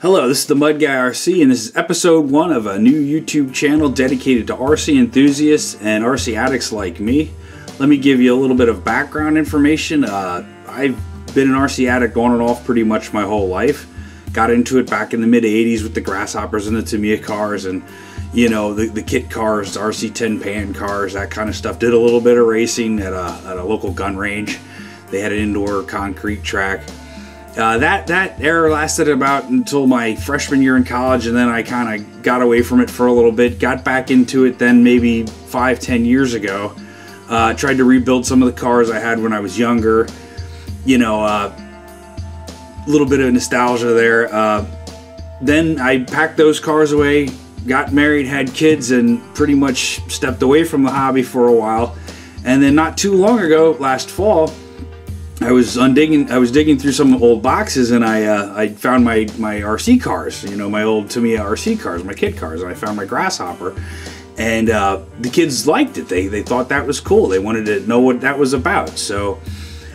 Hello, this is the Mud Guy RC, and this is episode 1 of a new YouTube channel dedicated to RC enthusiasts and RC addicts like me. Let me give you a little bit of background information. I've been an RC addict on and off pretty much my whole life. Got into it back in the mid-'80s with the Grasshoppers and the Tamiya cars and, you know, the kit cars, RC 10 pan cars, that kind of stuff. Did a little bit of racing at a local gun range. They had an indoor concrete track. That era lasted about until my freshman year in college, and then I kind of got away from it for a little bit. Got back into it then maybe 5-10 years ago. Tried to rebuild some of the cars I had when I was younger. You know, a little bit of nostalgia there. Then I packed those cars away, got married, had kids, and pretty much stepped away from the hobby for a while. And then not too long ago, last fall, I was digging through some old boxes, and I found my RC cars, you know, my old Tamiya RC cars, my kit cars, and I found my Grasshopper, and the kids liked it. They thought that was cool. They wanted to know what that was about. So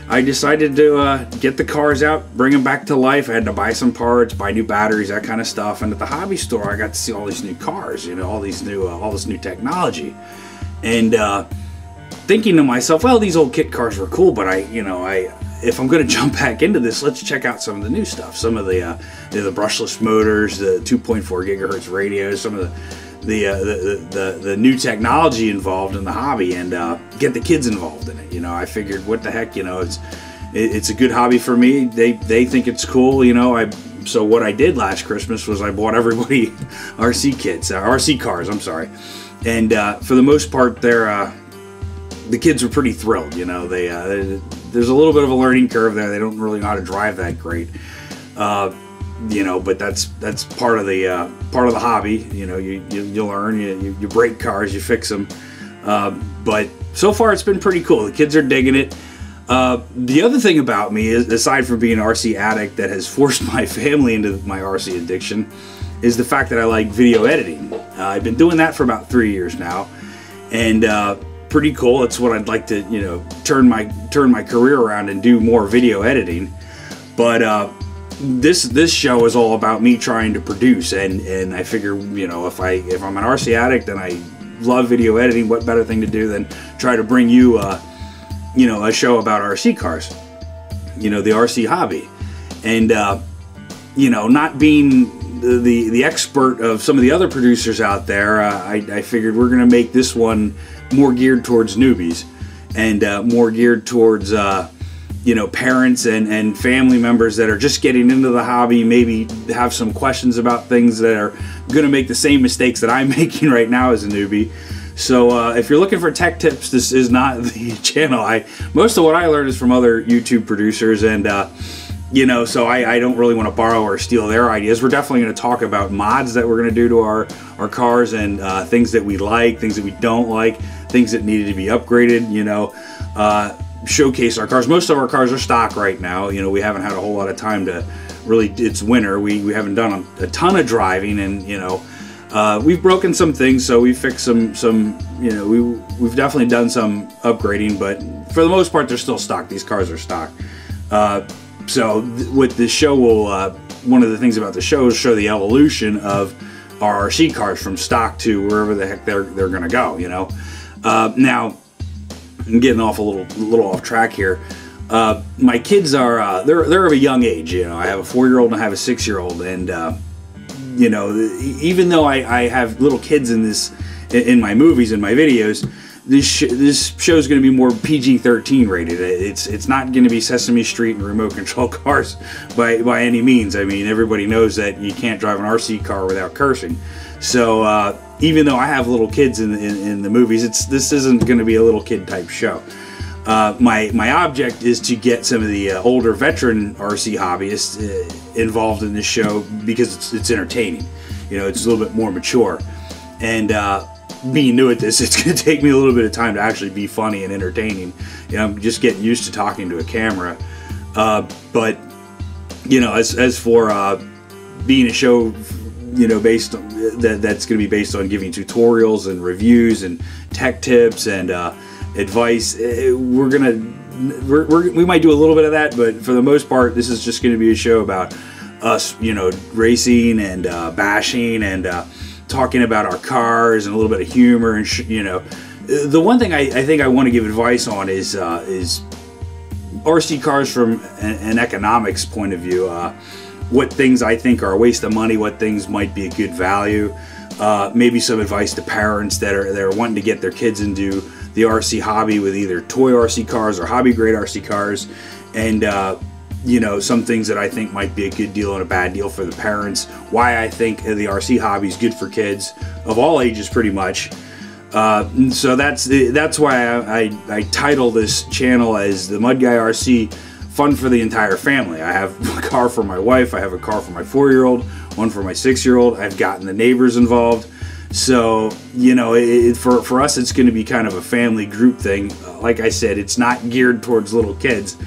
I decided to get the cars out, bring them back to life. I had to buy some parts, buy new batteries, that kind of stuff. And at the hobby store, I got to see all these new cars, you know, all this new technology, and thinking to myself, well, these old kit cars were cool, but if I'm going to jump back into this, let's check out some of the new stuff. Some of the brushless motors, the 2.4 gigahertz radios, some of the new technology involved in the hobby, and get the kids involved in it. You know, I figured, what the heck, you know, it's a good hobby for me. They think it's cool, you know. So what I did last Christmas was I bought everybody RC kits, RC cars. I'm sorry, and for the most part, the kids were pretty thrilled. You know, there's a little bit of a learning curve there. They don't really know how to drive that great, you know. But that's part of the hobby. You know, you learn. You break cars, you fix them. But so far, it's been pretty cool. The kids are digging it. The other thing about me is, aside from being an RC addict that has forced my family into my RC addiction, is the fact that I like video editing. I've been doing that for about 3 years now, and pretty cool. It's what I'd like to, you know, turn my career around and do more video editing. But this show is all about me trying to produce, and I figure, you know, if I'm an RC addict and I love video editing, what better thing to do than try to bring you you know, a show about RC cars, you know, the RC hobby. And you know, not being the expert of some of the other producers out there, I figured we're gonna make this one more geared towards newbies, and more geared towards you know, parents and family members that are just getting into the hobby, maybe have some questions about things, that are going to make the same mistakes that I'm making right now as a newbie. So if you're looking for tech tips, this is not the channel. Most of what I learned is from other YouTube producers, and you know, so I don't really want to borrow or steal their ideas. We're definitely going to talk about mods that we're going to do to our cars, and things that we like, things that we don't like, things that needed to be upgraded, you know, showcase our cars. Most of our cars are stock right now. You know, we haven't had a whole lot of time to really, it's winter. We haven't done a ton of driving, and, you know, we've broken some things, so we fixed some, you know, we've definitely done some upgrading, but for the most part, they're still stock. These cars are stock. So what this show will, one of the things about the show is show the evolution of our RC cars from stock to wherever the heck they're going to go, you know. Now, I'm getting off a little off track here. My kids are they're of a young age. You know, I have a 4-year-old and I have a 6-year-old, and you know, even though I have little kids in my movies and my videos, this show is going to be more PG-13 rated. It's not going to be Sesame Street and remote control cars by any means. I mean, everybody knows that you can't drive an RC car without cursing. So even though I have little kids in the movies, this isn't going to be a little kid type show. My object is to get some of the older veteran RC hobbyists involved in this show, because it's entertaining. You know, it's a little bit more mature, and being new at this, it's going to take me a little bit of time to actually be funny and entertaining. You know, I'm just getting used to talking to a camera. But you know, as for being a show, you know, based on that's going to be based on giving tutorials and reviews and tech tips and advice, we might do a little bit of that, but for the most part, this is just going to be a show about us, you know, racing and bashing and talking about our cars and a little bit of humor and you know. The one thing I think I want to give advice on is RC cars from an economics point of view. What things I think are a waste of money, what things might be a good value. Maybe some advice to parents that are wanting to get their kids into the RC hobby with either toy RC cars or hobby grade RC cars, and you know, some things that I think might be a good deal and a bad deal for the parents. Why I think the RC hobby is good for kids of all ages, pretty much. So that's why I title this channel as the Mud Guy RC, fun for the entire family. I have a car for my wife, I have a car for my 4-year-old, one for my 6-year-old. I've gotten the neighbors involved. So, you know, for us, it's going to be kind of a family group thing. Like I said, it's not geared towards little kids,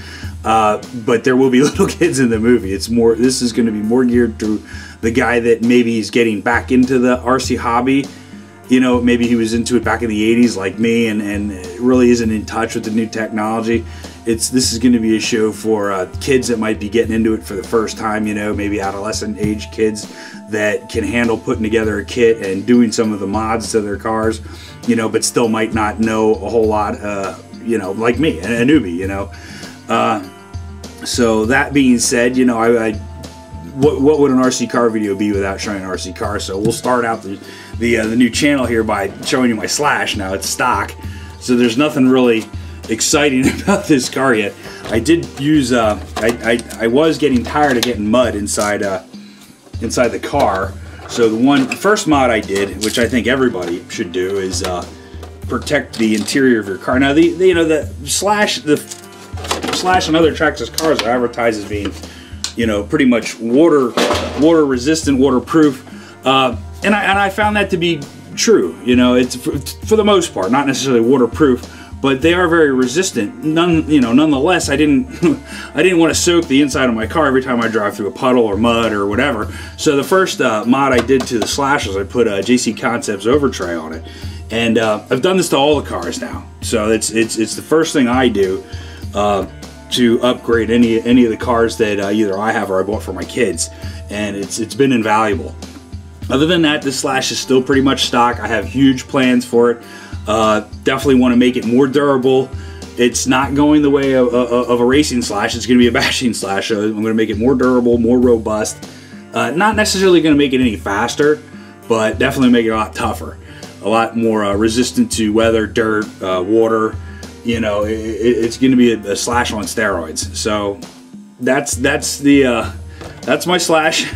but there will be little kids in the movie. This is going to be more geared to the guy that maybe is getting back into the RC hobby. You know, maybe he was into it back in the 80s like me and really isn't in touch with the new technology. This is going to be a show for kids that might be getting into it for the first time, you know, maybe adolescent age kids that can handle putting together a kit and doing some of the mods to their cars, you know, but still might not know a whole lot, you know, like me, a newbie, you know. So that being said, you know, what would an RC car video be without showing an RC car? So we'll start out the new channel here by showing you my Slash. Now it's stock, so there's nothing really exciting about this car yet. I did use I was getting tired of getting mud inside the car, so the first mod I did, which I think everybody should do, is protect the interior of your car. Now the Slash and other Traxxas cars are advertised as being, you know, pretty much water resistant, waterproof, and I found that to be true. You know, it's for the most part not necessarily waterproof, but they are very resistant. Nonetheless, I didn't want to soak the inside of my car every time I drive through a puddle or mud or whatever. So the first mod I did to the Slash was I put a JC Concepts overtray on it, and I've done this to all the cars now. So it's the first thing I do to upgrade any of the cars that either I have or I bought for my kids, and it's been invaluable. Other than that, the Slash is still pretty much stock. I have huge plans for it. Definitely want to make it more durable. It's not going the way of a racing Slash. It's going to be a bashing Slash. So I'm going to make it more durable, more robust. Not necessarily going to make it any faster, but definitely make it a lot tougher, a lot more resistant to weather, dirt, water. You know, it's going to be a Slash on steroids. So that's my Slash.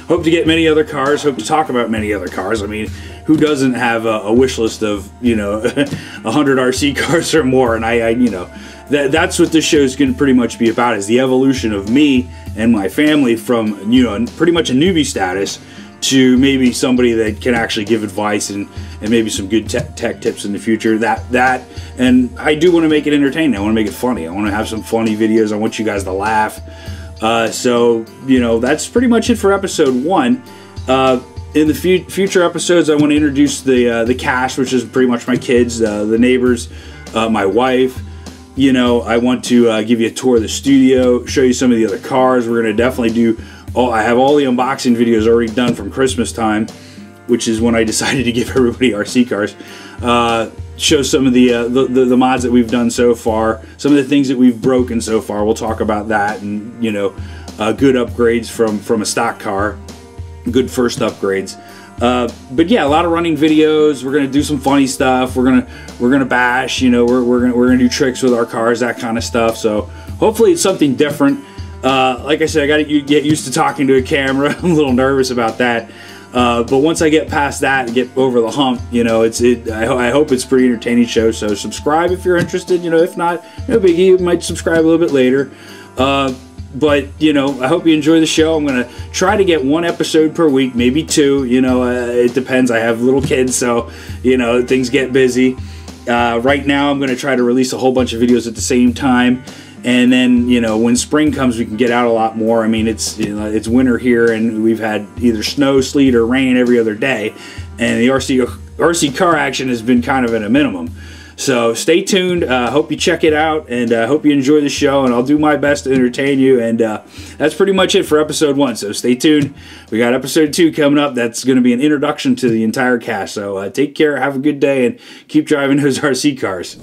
Hope to get many other cars. Hope to talk about many other cars. I mean, who doesn't have a wish list of, you know, 100 RC cars or more? And I you know, that's what this show is going to pretty much be about, is the evolution of me and my family from, you know, pretty much a newbie status to maybe somebody that can actually give advice and maybe some good tech tips in the future. And I do want to make it entertaining. I want to make it funny. I want to have some funny videos. I want you guys to laugh. So, you know, that's pretty much it for episode 1. In the future episodes, I want to introduce the cast, which is pretty much my kids, the neighbors, my wife. You know, I want to give you a tour of the studio, show you some of the other cars. We're going to definitely do. I have all the unboxing videos already done from Christmas time, which is when I decided to give everybody RC cars. Show some of the mods that we've done so far, some of the things that we've broken so far. We'll talk about that, and, you know, good upgrades from a stock car, good first upgrades. But yeah, a lot of running videos. We're gonna do some funny stuff. We're gonna bash. You know, we're gonna do tricks with our cars, that kind of stuff. So hopefully it's something different. Like I said, I got to get used to talking to a camera. I'm a little nervous about that. But once I get past that and get over the hump, you know, I hope it's a pretty entertaining show. So subscribe if you're interested. You know, if not, no biggie. You might subscribe a little bit later. But, you know, I hope you enjoy the show. I'm going to try to get 1 episode per week, maybe 2. You know, it depends. I have little kids, so, you know, things get busy. Right now, I'm going to try to release a whole bunch of videos at the same time. And then, you know, when spring comes, we can get out a lot more. I mean, it's winter here, and we've had either snow, sleet, or rain every other day. And the RC car action has been kind of at a minimum. So stay tuned. Hope you check it out, and hope you enjoy the show, and I'll do my best to entertain you. And that's pretty much it for episode 1. So stay tuned. We got episode 2 coming up. That's going to be an introduction to the entire cast. So take care, have a good day, and keep driving those RC cars.